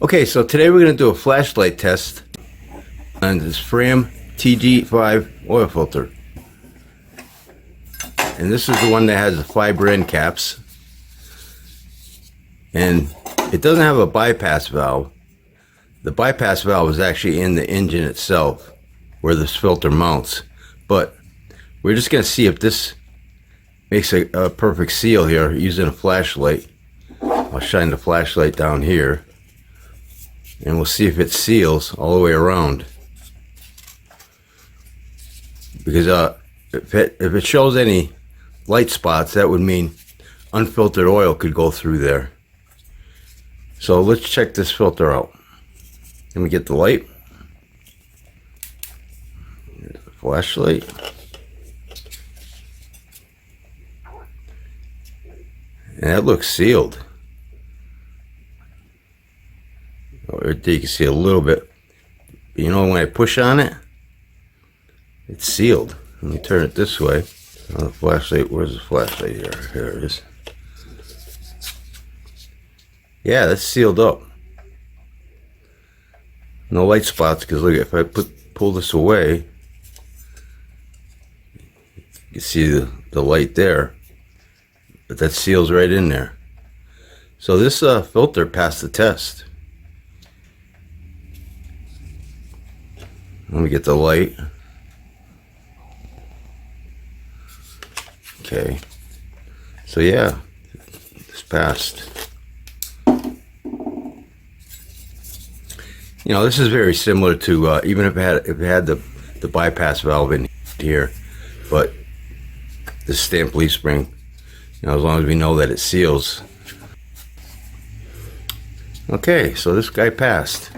Okay, so today we're going to do a flashlight test on this Fram TG5 oil filter. And this is the one that has the fiber end caps. And it doesn't have a bypass valve. The bypass valve is actually in the engine itself where this filter mounts. But we're just going to see if this makes a perfect seal here using a flashlight. I'll shine the flashlight down here. And we'll see if it seals all the way around. Because if it shows any light spots, that would mean unfiltered oil could go through there. So let's check this filter out. Let me get the light. Here's the flashlight. And that looks sealed. Right there you can see a little bit. But you know, when I push on it, it's sealed. Let me turn it this way. Oh, the flashlight, where's the flashlight here? Here it is. Yeah, that's sealed up. No light spots, because look, if I pull this away, you can see the light there. But that seals right in there. So this filter passed the test. Let me get the light. Okay. So yeah, it's passed. You know, this is very similar to even if it had the bypass valve in here, but the stamp leaf spring. You know, as long as we know that it seals. Okay, so this guy passed.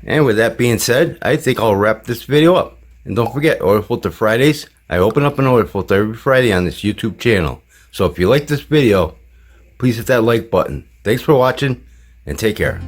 And with that being said, I think I'll wrap this video up. And don't forget, Oil Filter Fridays. I open up an oil filter every Friday on this YouTube channel. So if you like this video, please hit that like button. Thanks for watching, and take care.